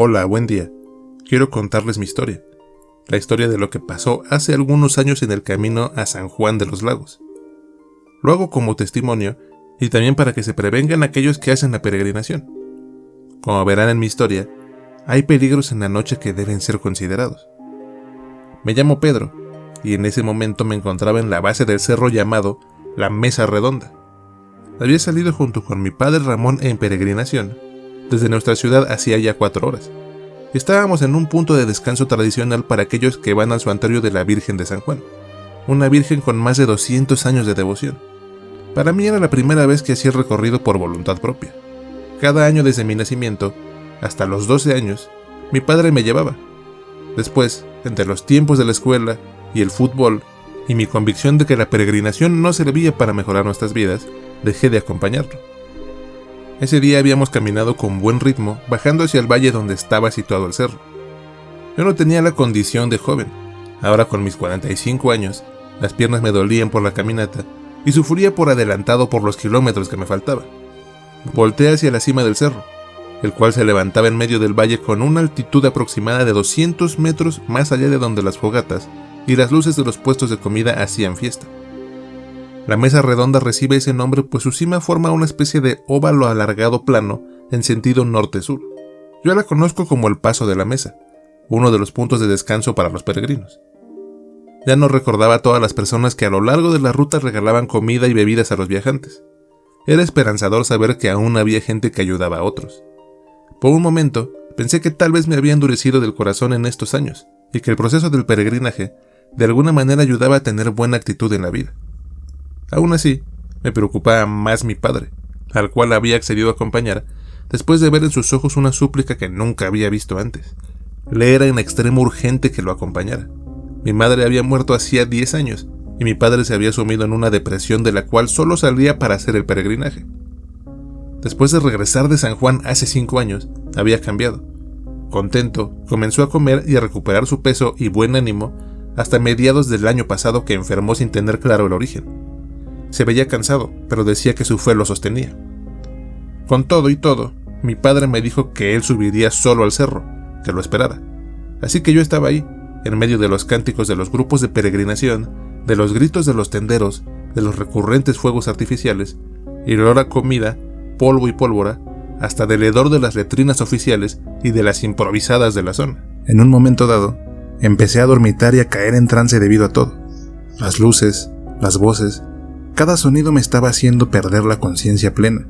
Hola, buen día. Quiero contarles mi historia. La historia de lo que pasó hace algunos años en el camino a San Juan de los Lagos. Lo hago como testimonio y también para que se prevengan aquellos que hacen la peregrinación. Como verán en mi historia, hay peligros en la noche que deben ser considerados. Me llamo Pedro y en ese momento me encontraba en la base del cerro llamado La Mesa Redonda. Había salido junto con mi padre Ramón en peregrinación desde nuestra ciudad hacía ya 4 horas. Estábamos en un punto de descanso tradicional para aquellos que van al santuario de la Virgen de San Juan, una virgen con más de 200 años de devoción. Para mí era la primera vez que hacía el recorrido por voluntad propia. Cada año desde mi nacimiento, hasta los 12 años, mi padre me llevaba. Después, entre los tiempos de la escuela y el fútbol, y mi convicción de que la peregrinación no servía para mejorar nuestras vidas, dejé de acompañarlo. Ese día habíamos caminado con buen ritmo, bajando hacia el valle donde estaba situado el cerro. Yo no tenía la condición de joven. Ahora con mis 45 años, las piernas me dolían por la caminata y sufría por adelantado por los kilómetros que me faltaban. Volteé hacia la cima del cerro, el cual se levantaba en medio del valle con una altitud aproximada de 200 metros más allá de donde las fogatas y las luces de los puestos de comida hacían fiesta. La Mesa Redonda recibe ese nombre pues su cima forma una especie de óvalo alargado plano en sentido norte-sur. Yo la conozco como el Paso de la Mesa, uno de los puntos de descanso para los peregrinos. Ya no recordaba a todas las personas que a lo largo de la ruta regalaban comida y bebidas a los viajantes. Era esperanzador saber que aún había gente que ayudaba a otros. Por un momento, pensé que tal vez me había endurecido del corazón en estos años, y que el proceso del peregrinaje de alguna manera ayudaba a tener buena actitud en la vida. Aún así, me preocupaba más mi padre, al cual había accedido a acompañar, después de ver en sus ojos una súplica que nunca había visto antes. Le era en extremo urgente que lo acompañara. Mi madre había muerto hacía 10 años, y mi padre se había sumido en una depresión de la cual solo salía para hacer el peregrinaje. Después de regresar de San Juan hace 5 años, había cambiado. Contento, comenzó a comer y a recuperar su peso y buen ánimo hasta mediados del año pasado que enfermó sin tener claro el origen. Se veía cansado, pero decía que su fe lo sostenía. Con todo y todo, mi padre me dijo que él subiría solo al cerro, que lo esperara. Así que yo estaba ahí, en medio de los cánticos de los grupos de peregrinación, de los gritos de los tenderos, de los recurrentes fuegos artificiales, y el olor a comida, polvo y pólvora, hasta del hedor de las letrinas oficiales y de las improvisadas de la zona. En un momento dado, empecé a dormitar y a caer en trance debido a todo. Las luces, las voces, cada sonido me estaba haciendo perder la conciencia plena,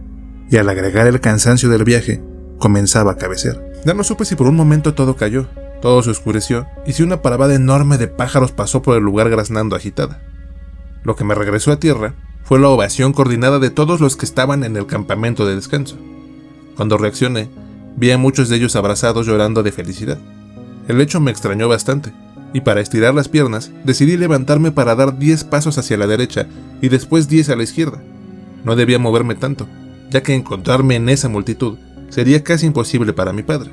y al agregar el cansancio del viaje, comenzaba a cabecear. Ya no supe si por un momento todo cayó, todo se oscureció, y si una parvada enorme de pájaros pasó por el lugar graznando agitada. Lo que me regresó a tierra fue la ovación coordinada de todos los que estaban en el campamento de descanso. Cuando reaccioné, vi a muchos de ellos abrazados llorando de felicidad. El hecho me extrañó bastante, y para estirar las piernas, decidí levantarme para dar 10 pasos hacia la derecha y después 10 a la izquierda. No debía moverme tanto, ya que encontrarme en esa multitud sería casi imposible para mi padre.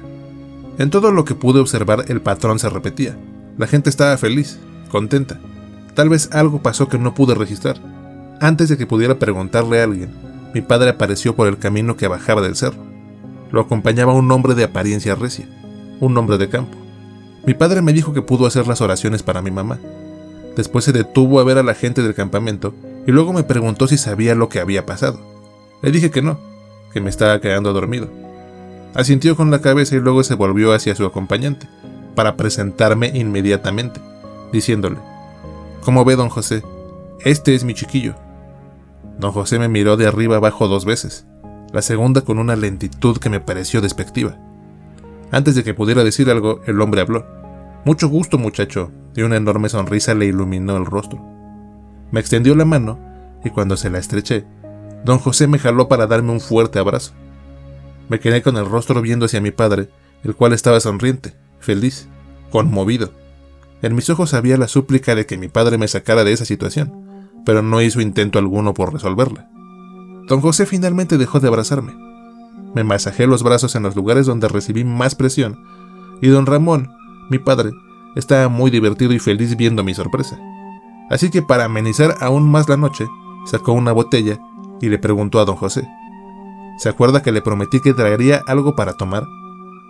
En todo lo que pude observar, el patrón se repetía. La gente estaba feliz, contenta. Tal vez algo pasó que no pude registrar. Antes de que pudiera preguntarle a alguien, mi padre apareció por el camino que bajaba del cerro. Lo acompañaba un hombre de apariencia recia, un hombre de campo. Mi padre me dijo que pudo hacer las oraciones para mi mamá. Después se detuvo a ver a la gente del campamento y luego me preguntó si sabía lo que había pasado. Le dije que no, que me estaba quedando dormido. Asintió con la cabeza y luego se volvió hacia su acompañante para presentarme inmediatamente, diciéndole: «¿Cómo ve, don José? Este es mi chiquillo». Don José me miró de arriba abajo 2 veces, la segunda con una lentitud que me pareció despectiva. Antes de que pudiera decir algo, el hombre habló: «Mucho gusto, muchacho», y una enorme sonrisa le iluminó el rostro. Me extendió la mano, y cuando se la estreché, don José me jaló para darme un fuerte abrazo. Me quedé con el rostro viendo hacia mi padre, el cual estaba sonriente, feliz, conmovido. En mis ojos había la súplica de que mi padre me sacara de esa situación, pero no hizo intento alguno por resolverla. Don José finalmente dejó de abrazarme. Me masajé los brazos en los lugares donde recibí más presión, y don Ramón, mi padre, estaba muy divertido y feliz viendo mi sorpresa. Así que para amenizar aún más la noche, sacó una botella y le preguntó a don José: «¿Se acuerda que le prometí que traería algo para tomar?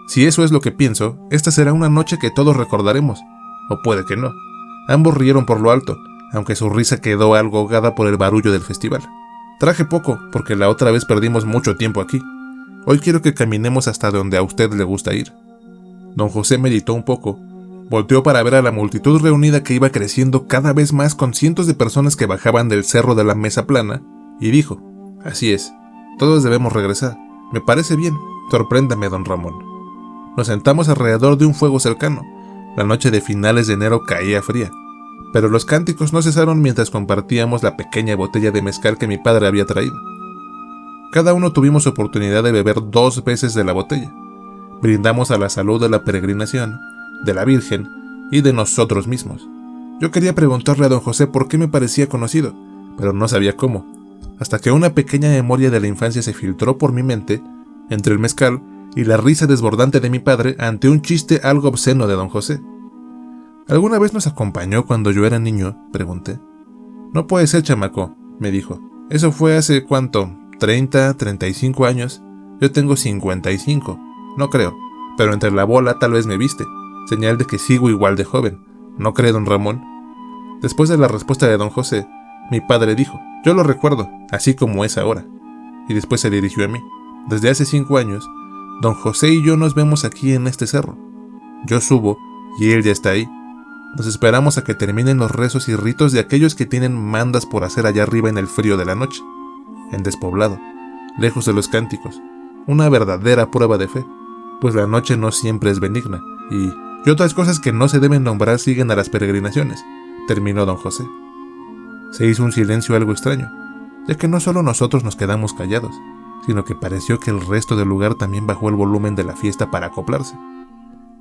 Si eso es lo que pienso, esta será una noche que todos recordaremos. O puede que no. Ambos rieron por lo alto, aunque su risa quedó algo ahogada por el barullo del festival. Traje poco, porque la otra vez perdimos mucho tiempo aquí. Hoy quiero que caminemos hasta donde a usted le gusta ir. Don José meditó un poco, volteó para ver a la multitud reunida que iba creciendo cada vez más con cientos de personas que bajaban del cerro de la Mesa Plana, y dijo: así es, todos debemos regresar. Me parece bien, sorpréndame, don Ramón. Nos sentamos alrededor de un fuego cercano. La noche de finales de enero caía fría, pero los cánticos no cesaron mientras compartíamos la pequeña botella de mezcal que mi padre había traído. Cada uno tuvimos oportunidad de beber 2 veces de la botella. Brindamos a la salud de la peregrinación, de la Virgen y de nosotros mismos. Yo quería preguntarle a don José por qué me parecía conocido, pero no sabía cómo, hasta que una pequeña memoria de la infancia se filtró por mi mente, entre el mezcal y la risa desbordante de mi padre ante un chiste algo obsceno de don José. ¿Alguna vez nos acompañó cuando yo era niño?, pregunté. No puede ser, chamaco, me dijo. Eso fue hace, ¿cuánto? 30, 35 años. Yo tengo 55. No creo, pero entre la bola tal vez me viste. Señal de que sigo igual de joven. ¿No cree, don Ramón? Después de la respuesta de don José, mi padre dijo: yo lo recuerdo, así como es ahora. Y después se dirigió a mí. Desde hace 5 años, don José y yo nos vemos aquí en este cerro. Yo subo y él ya está ahí. Nos esperamos a que terminen los rezos y ritos de aquellos que tienen mandas por hacer allá arriba en el frío de la noche, en despoblado, lejos de los cánticos, una verdadera prueba de fe, pues la noche no siempre es benigna, y otras cosas que no se deben nombrar siguen a las peregrinaciones, terminó don José. Se hizo un silencio algo extraño, ya que no solo nosotros nos quedamos callados, sino que pareció que el resto del lugar también bajó el volumen de la fiesta para acoplarse.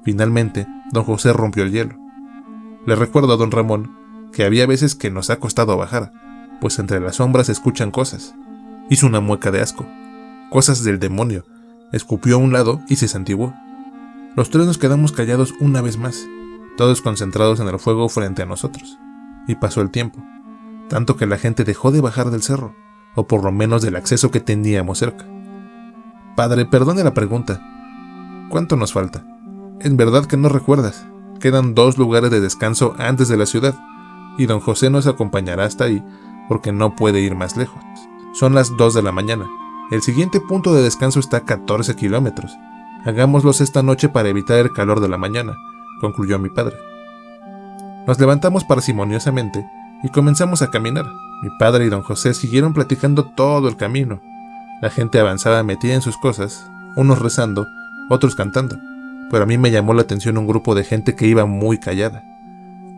Finalmente, don José rompió el hielo. Le recuerdo a don Ramón que había veces que nos ha costado bajar, pues entre las sombras se escuchan cosas. Hizo una mueca de asco. Cosas del demonio. Escupió a un lado y se santiguó. Los 3 nos quedamos callados una vez más, todos concentrados en el fuego frente a nosotros. Y pasó el tiempo, tanto que la gente dejó de bajar del cerro, o por lo menos del acceso que teníamos cerca. Padre, perdone la pregunta. ¿Cuánto nos falta? En verdad que no recuerdas. Quedan 2 lugares de descanso antes de la ciudad, y don José nos acompañará hasta ahí, porque no puede ir más lejos. Son las 2 de la mañana. El siguiente punto de descanso está a 14 kilómetros. Hagámoslos esta noche para evitar el calor de la mañana, concluyó mi padre. Nos levantamos parsimoniosamente y comenzamos a caminar. Mi padre y don José siguieron platicando todo el camino. La gente avanzaba metida en sus cosas, unos rezando, otros cantando. Pero a mí me llamó la atención un grupo de gente que iba muy callada.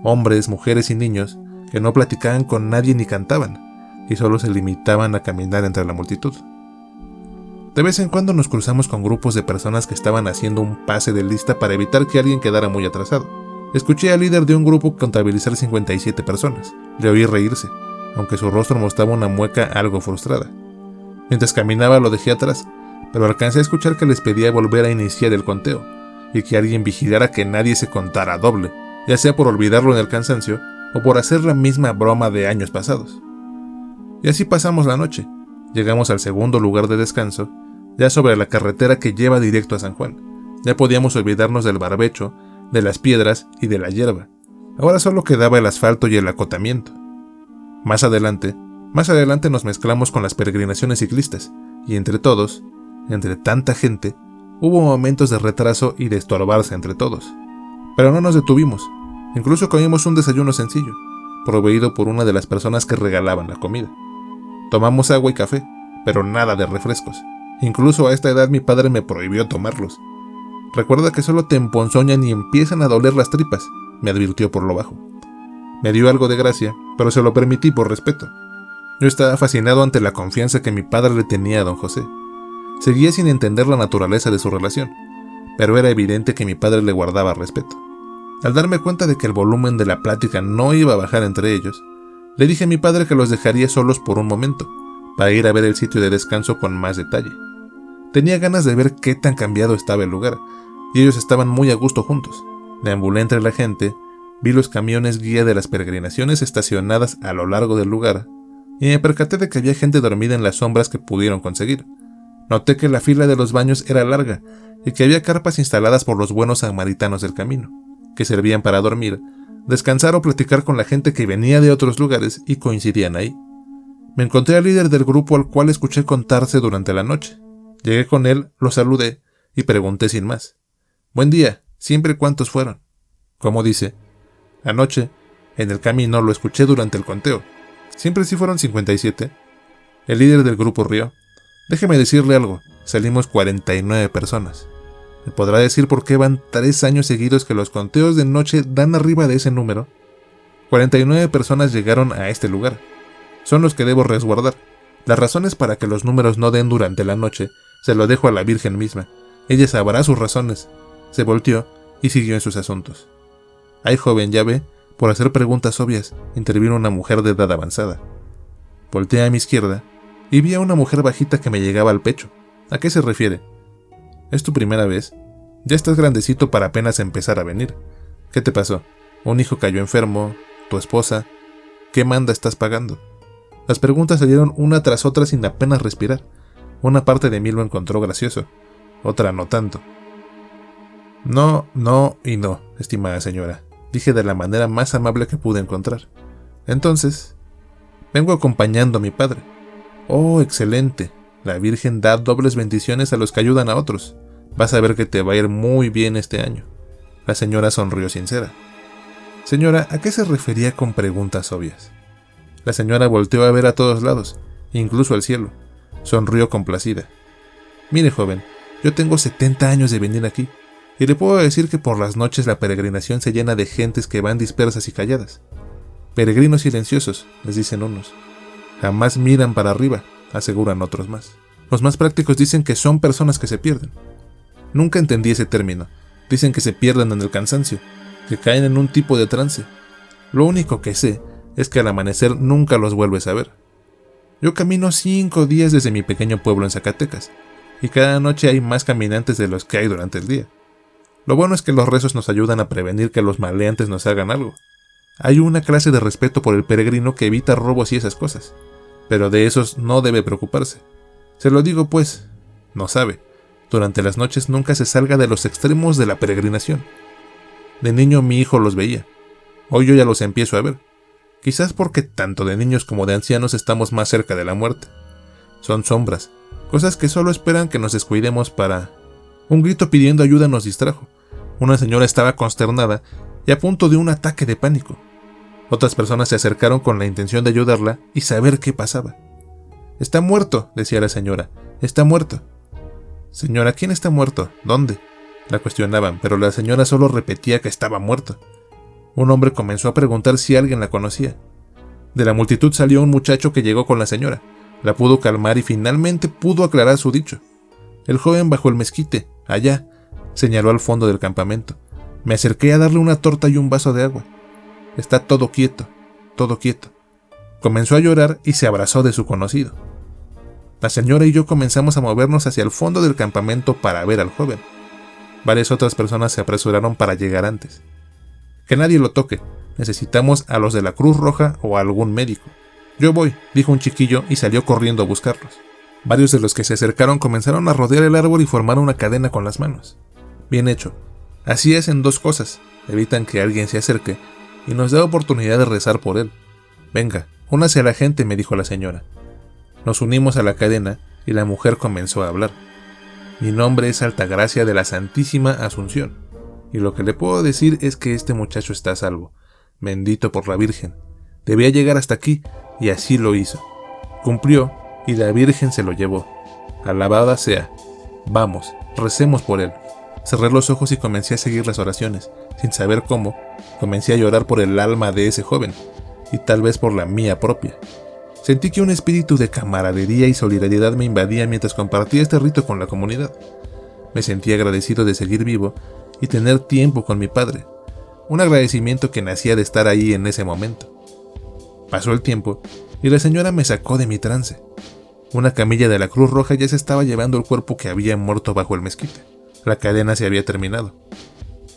Hombres, mujeres y niños que no platicaban con nadie ni cantaban, y solo se limitaban a caminar entre la multitud. De vez en cuando nos cruzamos con grupos de personas que estaban haciendo un pase de lista para evitar que alguien quedara muy atrasado. Escuché al líder de un grupo contabilizar 57 personas. Le oí reírse, aunque su rostro mostraba una mueca algo frustrada. Mientras caminaba lo dejé atrás, pero alcancé a escuchar que les pedía volver a iniciar el conteo, y que alguien vigilara que nadie se contara doble, ya sea por olvidarlo en el cansancio o por hacer la misma broma de años pasados. Y así pasamos la noche. Llegamos al segundo lugar de descanso, ya sobre la carretera que lleva directo a San Juan. Ya podíamos olvidarnos del barbecho, de las piedras y de la hierba. Ahora solo quedaba el asfalto y el acotamiento. Más adelante nos mezclamos con las peregrinaciones ciclistas, y entre todos, entre tanta gente, hubo momentos de retraso y de estorbarse entre todos. Pero no nos detuvimos. Incluso comimos un desayuno sencillo, proveído por una de las personas que regalaban la comida. Tomamos agua y café, pero nada de refrescos. Incluso a esta edad mi padre me prohibió tomarlos. Recuerda que solo te emponzoñan y empiezan a doler las tripas, me advirtió por lo bajo. Me dio algo de gracia, pero se lo permití por respeto. Yo estaba fascinado ante la confianza que mi padre le tenía a don José. Seguía sin entender la naturaleza de su relación, pero era evidente que mi padre le guardaba respeto. Al darme cuenta de que el volumen de la plática no iba a bajar entre ellos, le dije a mi padre que los dejaría solos por un momento, para ir a ver el sitio de descanso con más detalle. Tenía ganas de ver qué tan cambiado estaba el lugar, y ellos estaban muy a gusto juntos. Deambulé entre la gente, vi los camiones guía de las peregrinaciones estacionadas a lo largo del lugar, y me percaté de que había gente dormida en las sombras que pudieron conseguir, Noté que la fila de los baños era larga y que había carpas instaladas por los buenos samaritanos del camino, que servían para dormir, descansar o platicar con la gente que venía de otros lugares y coincidían ahí. Me encontré al líder del grupo al cual escuché contarse durante la noche. Llegué con él, lo saludé y pregunté sin más. «Buen día, ¿siempre cuántos fueron?» «¿Cómo dice?» «Anoche, en el camino, lo escuché durante el conteo. ¿Siempre sí fueron 57?» El líder del grupo rió. «Déjeme decirle algo, salimos 49 personas. ¿Me podrá decir por qué van 3 años seguidos que los conteos de noche dan arriba de ese número? 49 personas llegaron a este lugar. Son los que debo resguardar. Las razones para que los números no den durante la noche se lo dejo a la Virgen misma. Ella sabrá sus razones». Se volteó y siguió en sus asuntos. «Ay, joven, ya ve, por hacer preguntas obvias, intervino una mujer de edad avanzada. Volteé a mi izquierda y vi a una mujer bajita que me llegaba al pecho. ¿A qué se refiere?» «¿Es tu primera vez? Ya estás grandecito para apenas empezar a venir. ¿Qué te pasó? ¿Un hijo cayó enfermo? ¿Tu esposa? ¿Qué manda estás pagando?» Las preguntas salieron una tras otra sin apenas respirar. Una parte de mí lo encontró gracioso, otra no tanto. «No, no y no, estimada señora», dije de la manera más amable que pude encontrar. «Entonces, vengo acompañando a mi padre». «Oh, excelente. La Virgen da dobles bendiciones a los que ayudan a otros. Vas a ver que te va a ir muy bien este año». La señora sonrió sincera. «Señora, ¿a qué se refería con preguntas obvias?» La señora volteó a ver a todos lados, incluso al cielo. Sonrió complacida. «Mire, joven, yo tengo 70 años de venir aquí, y le puedo decir que por las noches la peregrinación se llena de gentes que van dispersas y calladas. Peregrinos silenciosos, les dicen unos. Jamás miran para arriba, aseguran otros más. Los más prácticos dicen que son personas que se pierden. Nunca entendí ese término. Dicen que se pierden en el cansancio, que caen en un tipo de trance. Lo único que sé es que al amanecer nunca los vuelves a ver. Yo camino 5 días desde mi pequeño pueblo en Zacatecas, y cada noche hay más caminantes de los que hay durante el día. Lo bueno es que los rezos nos ayudan a prevenir que los maleantes nos hagan algo. Hay una clase de respeto por el peregrino que evita robos y esas cosas, pero de esos no debe preocuparse. Se lo digo pues, no sabe, durante las noches nunca se salga de los extremos de la peregrinación. De niño mi hijo los veía, hoy yo ya los empiezo a ver, quizás porque tanto de niños como de ancianos estamos más cerca de la muerte. Son sombras, cosas que solo esperan que nos descuidemos para... Un grito pidiendo ayuda nos distrajo. Una señora estaba consternada y a punto de un ataque de pánico. Otras personas se acercaron con la intención de ayudarla y saber qué pasaba. «Está muerto», decía la señora. «Está muerto». «Señora, ¿quién está muerto? ¿Dónde?», la cuestionaban, pero la señora solo repetía que estaba muerto. Un hombre comenzó a preguntar si alguien la conocía. De la multitud salió un muchacho que llegó con la señora. La pudo calmar y finalmente pudo aclarar su dicho. «El joven bajo el mezquite, allá», señaló al fondo del campamento. Me acerqué a darle una torta y un vaso de agua. «Está todo quieto, todo quieto». Comenzó a llorar y se abrazó de su conocido. La señora y yo comenzamos a movernos hacia el fondo del campamento para ver al joven. Varias otras personas se apresuraron para llegar antes. «Que nadie lo toque, necesitamos a los de la Cruz Roja o a algún médico». «Yo voy», dijo un chiquillo y salió corriendo a buscarlos. Varios de los que se acercaron comenzaron a rodear el árbol y formar una cadena con las manos. Bien hecho. Así hacen 2 cosas, evitan que alguien se acerque y nos da oportunidad de rezar por él. «Venga, únase a la gente», me dijo la señora. Nos unimos a la cadena y la mujer comenzó a hablar. «Mi nombre es Altagracia de la Santísima Asunción, y lo que le puedo decir es que este muchacho está a salvo. Bendito por la Virgen. Debía llegar hasta aquí, y así lo hizo. Cumplió, y la Virgen se lo llevó. Alabada sea. Vamos, recemos por él». Cerré los ojos y comencé a seguir las oraciones. Sin saber cómo, comencé a llorar por el alma de ese joven, y tal vez por la mía propia. Sentí que un espíritu de camaradería y solidaridad me invadía mientras compartía este rito con la comunidad. Me sentí agradecido de seguir vivo y tener tiempo con mi padre, un agradecimiento que nacía de estar ahí en ese momento. Pasó el tiempo y la señora me sacó de mi trance. Una camilla de la Cruz Roja ya se estaba llevando el cuerpo que había muerto bajo el mezquite. La cadena se había terminado.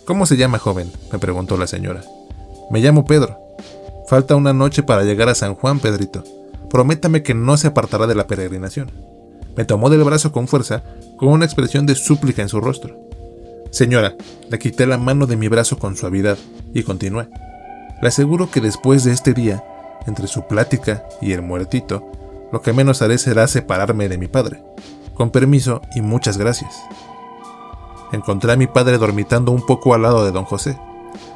«¿Cómo se llama, joven?», me preguntó la señora. «Me llamo Pedro. Falta una noche para llegar a San Juan, Pedrito. Prométame que no se apartará de la peregrinación». Me tomó del brazo con fuerza, con una expresión de súplica en su rostro. Señora, le quité la mano de mi brazo con suavidad y continué. Le aseguro que después de este día, entre su plática y el muertito, lo que menos haré será separarme de mi padre. Con permiso y muchas gracias. Encontré a mi padre dormitando un poco al lado de don José.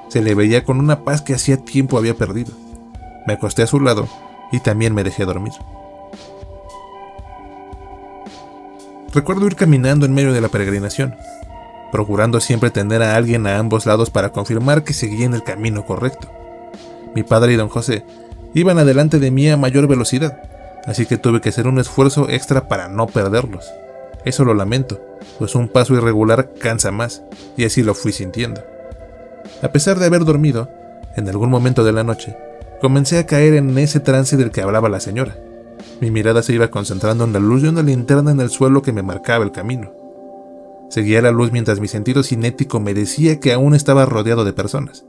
Se le veía con una paz que hacía tiempo había perdido. Me acosté a su lado y también me dejé dormir. Recuerdo ir caminando en medio de la peregrinación, procurando siempre tener a alguien a ambos lados para confirmar que seguía en el camino correcto. Mi padre y don José iban adelante de mí a mayor velocidad, así que tuve que hacer un esfuerzo extra para no perderlos. Eso lo lamento, pues un paso irregular cansa más, y así lo fui sintiendo. A pesar de haber dormido, en algún momento de la noche, comencé a caer en ese trance del que hablaba la señora. Mi mirada se iba concentrando en la luz de una linterna en el suelo que me marcaba el camino. Seguía la luz mientras mi sentido cinético me decía que aún estaba rodeado de personas,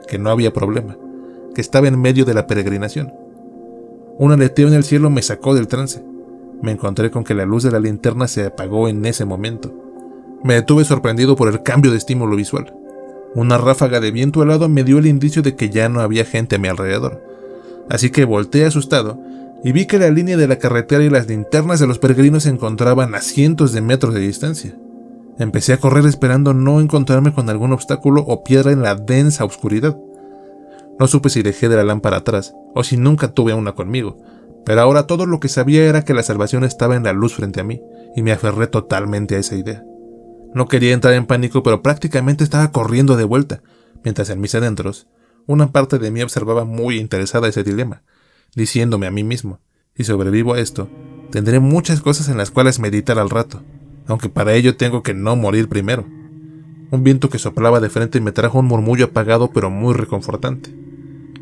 que no había problema, que estaba en medio de la peregrinación. Un aleteo en el cielo me sacó del trance. Me encontré con que la luz de la linterna se apagó en ese momento. Me detuve sorprendido por el cambio de estímulo visual. Una ráfaga de viento helado me dio el indicio de que ya no había gente a mi alrededor. Así que volteé asustado y vi que la línea de la carretera y las linternas de los peregrinos se encontraban a cientos de metros de distancia. Empecé a correr esperando no encontrarme con algún obstáculo o piedra en la densa oscuridad. No supe si dejé de la lámpara atrás o si nunca tuve una conmigo, pero ahora todo lo que sabía era que la salvación estaba en la luz frente a mí, y me aferré totalmente a esa idea. No quería entrar en pánico, pero prácticamente estaba corriendo de vuelta, mientras en mis adentros, una parte de mí observaba muy interesada ese dilema, diciéndome a mí mismo, si sobrevivo a esto, tendré muchas cosas en las cuales meditar al rato, aunque para ello tengo que no morir primero. Un viento que soplaba de frente me trajo un murmullo apagado pero muy reconfortante.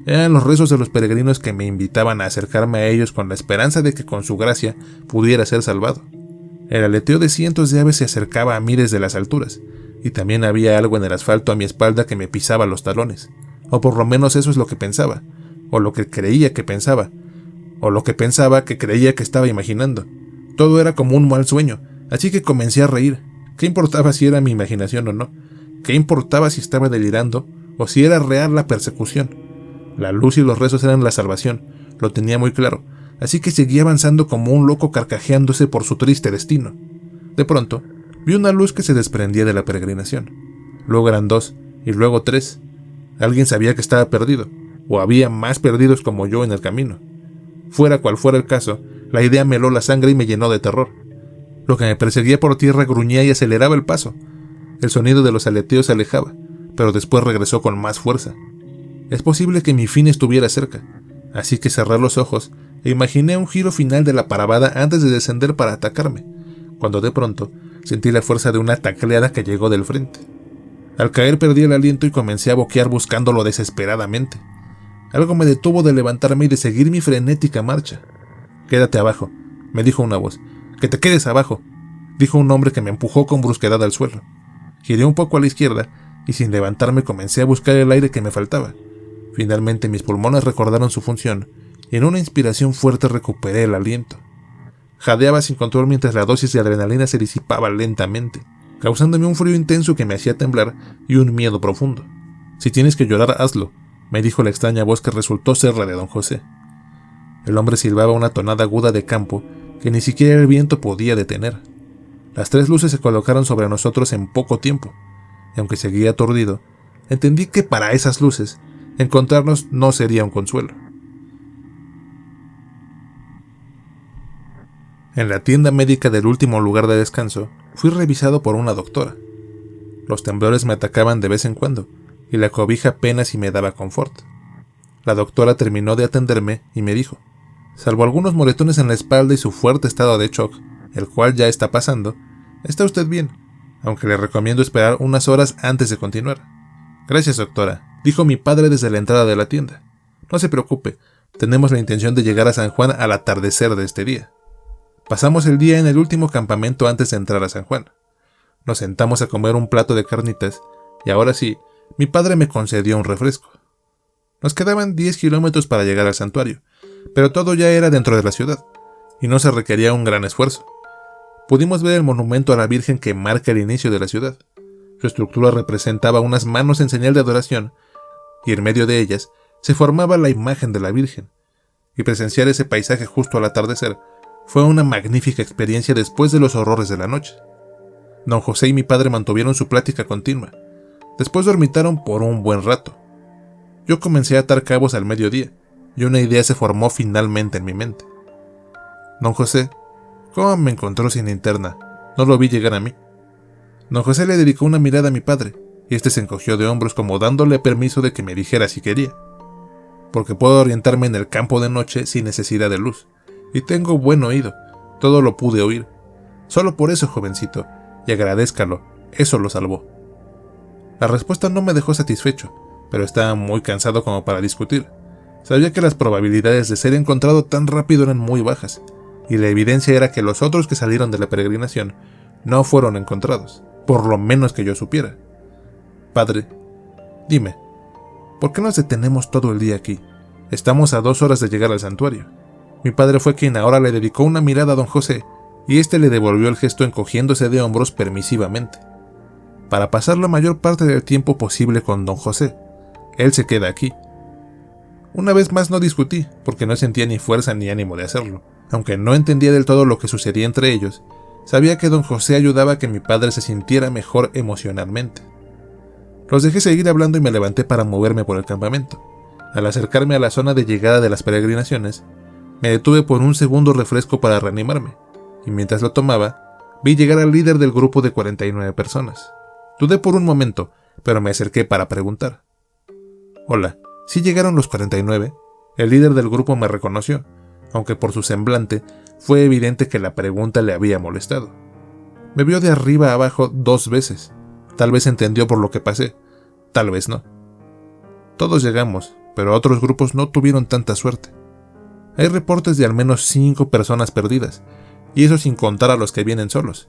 Eran los rezos de los peregrinos que me invitaban a acercarme a ellos con la esperanza de que con su gracia pudiera ser salvado. El aleteo de cientos de aves se acercaba a mí desde las alturas, y también había algo en el asfalto a mi espalda que me pisaba los talones, o por lo menos eso es lo que pensaba, o lo que creía que pensaba, o lo que pensaba que creía que estaba imaginando. Todo era como un mal sueño, así que comencé a reír. ¿Qué importaba si era mi imaginación o no? ¿Qué importaba si estaba delirando o si era real la persecución? La luz y los rezos eran la salvación, lo tenía muy claro, así que seguía avanzando como un loco carcajeándose por su triste destino. De pronto, vi una luz que se desprendía de la peregrinación. Luego eran 2, y luego 3. Alguien sabía que estaba perdido, o había más perdidos como yo en el camino. Fuera cual fuera el caso, la idea me heló la sangre y me llenó de terror. Lo que me perseguía por tierra gruñía y aceleraba el paso. El sonido de los aleteos se alejaba, pero después regresó con más fuerza. Es posible que mi fin estuviera cerca, así que cerré los ojos e imaginé un giro final de la paravada antes de descender para atacarme, cuando de pronto sentí la fuerza de una tacleada que llegó del frente. Al caer perdí el aliento y comencé a boquear buscándolo desesperadamente. Algo me detuvo de levantarme y de seguir mi frenética marcha. «Quédate abajo», me dijo una voz. «Que te quedes abajo», dijo un hombre que me empujó con brusquedad al suelo. Giré un poco a la izquierda y sin levantarme comencé a buscar el aire que me faltaba. Finalmente mis pulmones recordaron su función y en una inspiración fuerte recuperé el aliento. Jadeaba sin control mientras la dosis de adrenalina se disipaba lentamente, causándome un frío intenso que me hacía temblar y un miedo profundo. «Si tienes que llorar, hazlo», me dijo la extraña voz que resultó ser la de don José. El hombre silbaba una tonada aguda de campo que ni siquiera el viento podía detener. Las 3 luces se colocaron sobre nosotros en poco tiempo, y aunque seguía aturdido, entendí que para esas luces encontrarnos no sería un consuelo. En la tienda médica del último lugar de descanso, fui revisado por una doctora. Los temblores me atacaban de vez en cuando, y la cobija apenas si me daba confort. La doctora terminó de atenderme y me dijo: «Salvo algunos moretones en la espalda y su fuerte estado de shock, el cual ya está pasando, está usted bien, aunque le recomiendo esperar unas horas antes de continuar». «Gracias, doctora», dijo mi padre desde la entrada de la tienda. «No se preocupe, tenemos la intención de llegar a San Juan al atardecer de este día». Pasamos el día en el último campamento antes de entrar a San Juan. Nos sentamos a comer un plato de carnitas, y ahora sí, mi padre me concedió un refresco. Nos quedaban 10 kilómetros para llegar al santuario, pero todo ya era dentro de la ciudad, y no se requería un gran esfuerzo. pudimos ver el monumento a la Virgen que marca el inicio de la ciudad. Su estructura representaba unas manos en señal de adoración, y en medio de ellas se formaba la imagen de la Virgen. Y presenciar ese paisaje justo al atardecer fue una magnífica experiencia después de los horrores de la noche. Don José y mi padre mantuvieron su plática continua. Después dormitaron por un buen rato. Yo comencé a atar cabos al mediodía, y una idea se formó finalmente en mi mente. Don José, ¿cómo me encontró sin linterna? No lo vi llegar a mí. Don José le dedicó una mirada a mi padre, y este se encogió de hombros como dándole permiso de que me dijera si quería. Porque puedo orientarme en el campo de noche sin necesidad de luz, y tengo buen oído, todo lo pude oír. Solo por eso, jovencito, y agradézcalo, eso lo salvó. La respuesta no me dejó satisfecho, pero estaba muy cansado como para discutir. Sabía que las probabilidades de ser encontrado tan rápido eran muy bajas, y la evidencia era que los otros que salieron de la peregrinación no fueron encontrados, por lo menos que yo supiera. Padre, dime, ¿por qué nos detenemos todo el día aquí? Estamos a 2 horas de llegar al santuario. Mi padre fue quien ahora le dedicó una mirada a don José, y éste le devolvió el gesto encogiéndose de hombros permisivamente. Para pasar la mayor parte del tiempo posible con don José, él se queda aquí. Una vez más no discutí, porque no sentía ni fuerza ni ánimo de hacerlo. Aunque no entendía del todo lo que sucedía entre ellos, sabía que don José ayudaba a que mi padre se sintiera mejor emocionalmente. Los dejé seguir hablando y me levanté para moverme por el campamento. Al acercarme a la zona de llegada de las peregrinaciones, me detuve por un segundo refresco para reanimarme, y mientras lo tomaba, vi llegar al líder del grupo de 49 personas. Dudé por un momento, pero me acerqué para preguntar. Hola, ¿sí llegaron los 49? El líder del grupo me reconoció, aunque por su semblante fue evidente que la pregunta le había molestado. Me vio de arriba a abajo 2 veces. Tal vez entendió por lo que pasé, tal vez no. Todos llegamos, pero otros grupos no tuvieron tanta suerte. Hay reportes de al menos 5 personas perdidas, y eso sin contar a los que vienen solos,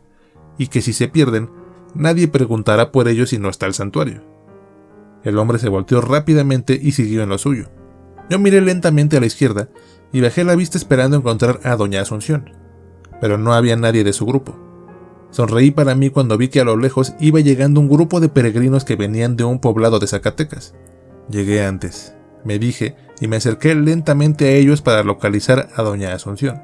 y que si se pierden, nadie preguntará por ellos si no está el santuario. El hombre se volteó rápidamente y siguió en lo suyo. Yo miré lentamente a la izquierda y bajé la vista esperando encontrar a doña Asunción, pero no había nadie de su grupo. Sonreí para mí cuando vi que a lo lejos iba llegando un grupo de peregrinos que venían de un poblado de Zacatecas. Llegué antes, me dije, y me acerqué lentamente a ellos para localizar a doña Asunción.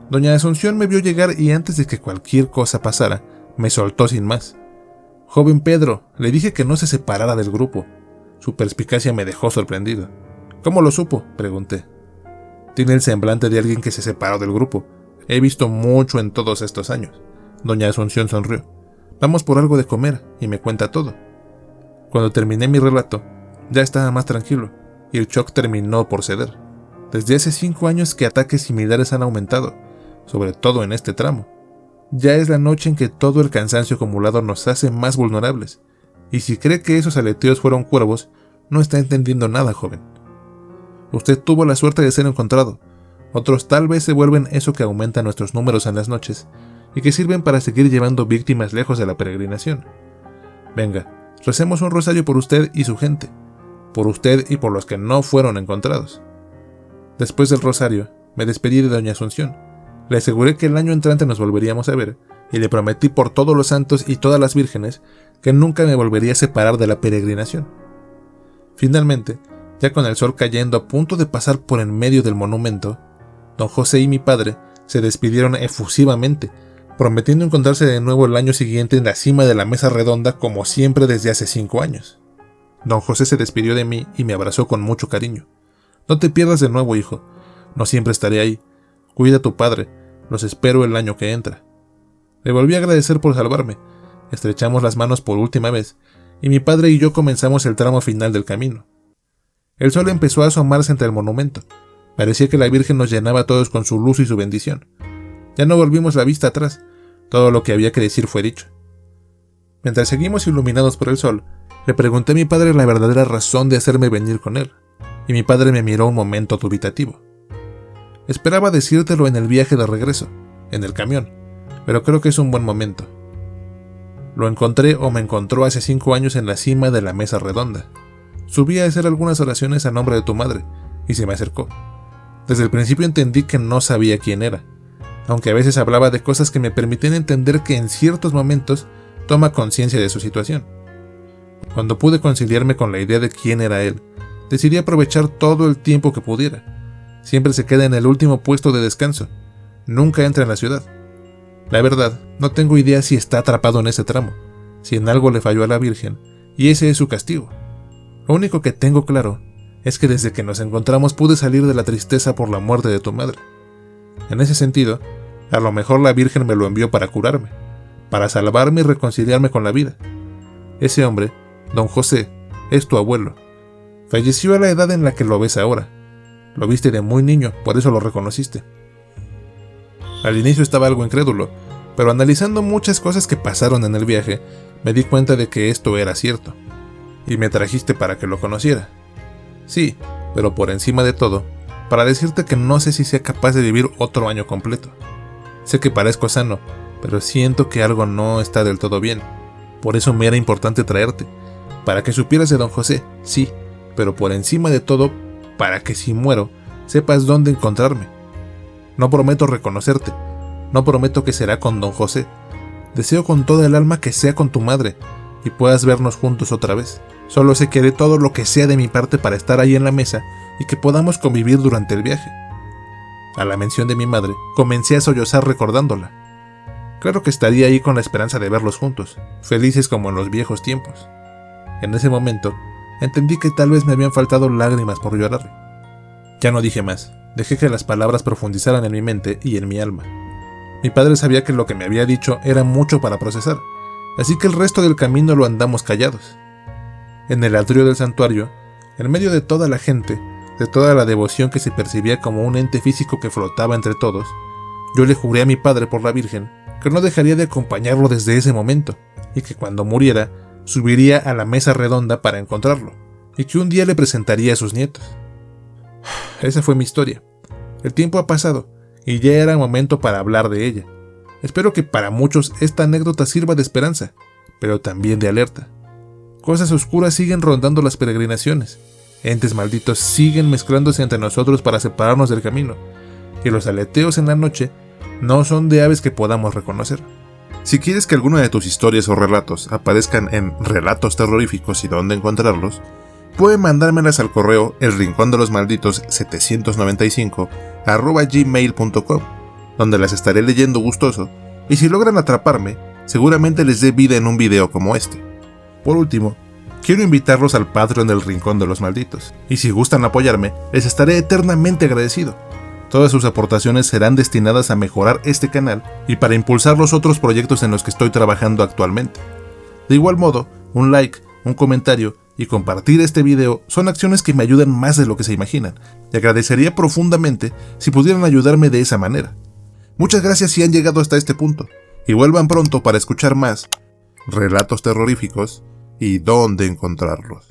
Doña Asunción me vio llegar y antes de que cualquier cosa pasara, me soltó sin más. Joven Pedro, le dije que no se separara del grupo. Su perspicacia me dejó sorprendido. ¿Cómo lo supo?, pregunté. Tiene el semblante de alguien que se separó del grupo. He visto mucho en todos estos años. Doña Asunción sonrió. Vamos por algo de comer, y me cuenta todo. Cuando terminé mi relato, ya estaba más tranquilo, y el shock terminó por ceder. Desde hace 5 años que ataques similares han aumentado, sobre todo en este tramo. Ya es la noche en que todo el cansancio acumulado nos hace más vulnerables, y si cree que esos aleteos fueron cuervos, no está entendiendo nada, joven. Usted tuvo la suerte de ser encontrado. Otros tal vez se vuelven eso que aumenta nuestros números en las noches, y que sirven para seguir llevando víctimas lejos de la peregrinación. Venga, recemos un rosario por usted y su gente, por usted y por los que no fueron encontrados. Después del rosario, me despedí de doña Asunción. Le aseguré que el año entrante nos volveríamos a ver, y le prometí por todos los santos y todas las vírgenes que nunca me volvería a separar de la peregrinación. Finalmente, ya con el sol cayendo a punto de pasar por en medio del monumento, don José y mi padre se despidieron efusivamente, prometiendo encontrarse de nuevo el año siguiente en la cima de la mesa redonda como siempre desde hace 5 años. Don José se despidió de mí y me abrazó con mucho cariño. No te pierdas de nuevo, hijo. No siempre estaré ahí. Cuida a tu padre. Los espero el año que entra. Le volví a agradecer por salvarme. Estrechamos las manos por última vez, y mi padre y yo comenzamos el tramo final del camino. El sol empezó a asomarse entre el monumento. Parecía que la Virgen nos llenaba a todos con su luz y su bendición. Ya no volvimos la vista atrás. Todo lo que había que decir fue dicho. Mientras seguimos iluminados por el sol, le pregunté a mi padre la verdadera razón de hacerme venir con él, y mi padre me miró un momento dubitativo. Esperaba decírtelo en el viaje de regreso, en el camión, pero creo que es un buen momento. Lo encontré o me encontró hace 5 años en la cima de la mesa redonda. Subí a hacer algunas oraciones a nombre de tu madre, y se me acercó. Desde el principio entendí que no sabía quién era. aunque a veces hablaba de cosas que me permitían entender que en ciertos momentos toma conciencia de su situación. Cuando pude conciliarme con la idea de quién era él, decidí aprovechar todo el tiempo que pudiera. Siempre se queda en el último puesto de descanso, nunca entra en la ciudad. La verdad, no tengo idea si está atrapado en ese tramo, si en algo le falló a la Virgen, y ese es su castigo. Lo único que tengo claro es que desde que nos encontramos pude salir de la tristeza por la muerte de tu madre. En ese sentido, a lo mejor la Virgen me lo envió para curarme, para salvarme y reconciliarme con la vida. Ese hombre, don José, es tu abuelo. Falleció a la edad en la que lo ves ahora. Lo viste de muy niño, por eso lo reconociste. Al inicio estaba algo incrédulo, pero analizando muchas cosas que pasaron en el viaje, me di cuenta de que esto era cierto. Y me trajiste para que lo conociera. Sí, pero por encima de todo, para decirte que no sé si sea capaz de vivir otro año completo. Sé que parezco sano, pero siento que algo no está del todo bien. Por eso me era importante traerte, para que supieras de don José, sí, pero por encima de todo, para que si muero, sepas dónde encontrarme. No prometo reconocerte, no prometo que será con don José. Deseo con toda el alma que sea con tu madre y puedas vernos juntos otra vez. Solo sé que haré todo lo que sea de mi parte para estar ahí en la mesa y que podamos convivir durante el viaje. A la mención de mi madre, comencé a sollozar recordándola. Claro que estaría ahí con la esperanza de verlos juntos, felices como en los viejos tiempos. En ese momento, entendí que tal vez me habían faltado lágrimas por llorar. Ya no dije más, dejé que las palabras profundizaran en mi mente y en mi alma. Mi padre sabía que lo que me había dicho era mucho para procesar, así que el resto del camino lo andamos callados. En el atrio del santuario, en medio de toda la gente, de toda la devoción que se percibía como un ente físico que flotaba entre todos, yo le juré a mi padre por la Virgen que no dejaría de acompañarlo desde ese momento, y que cuando muriera, subiría a la mesa redonda para encontrarlo, y que un día le presentaría a sus nietos. Esa fue mi historia. El tiempo ha pasado, y ya era momento para hablar de ella. Espero que para muchos esta anécdota sirva de esperanza, pero también de alerta. Cosas oscuras siguen rondando las peregrinaciones. Entes malditos siguen mezclándose entre nosotros para separarnos del camino, y los aleteos en la noche no son de aves que podamos reconocer. Si quieres que alguna de tus historias o relatos aparezcan en Relatos Terroríficos y dónde encontrarlos, pueden mandármelas al correo elrincondelosmalditos795@gmail.com, donde las estaré leyendo gustoso, y si logran atraparme, seguramente les dé vida en un video como este. Por último, quiero invitarlos al Patreon del Rincón de los Malditos, y si gustan apoyarme, les estaré eternamente agradecido. Todas sus aportaciones serán destinadas a mejorar este canal y para impulsar los otros proyectos en los que estoy trabajando actualmente. De igual modo, un like, un comentario y compartir este video son acciones que me ayudan más de lo que se imaginan, y agradecería profundamente si pudieran ayudarme de esa manera. Muchas gracias si han llegado hasta este punto, y vuelvan pronto para escuchar más relatos terroríficos y dónde encontrarlos.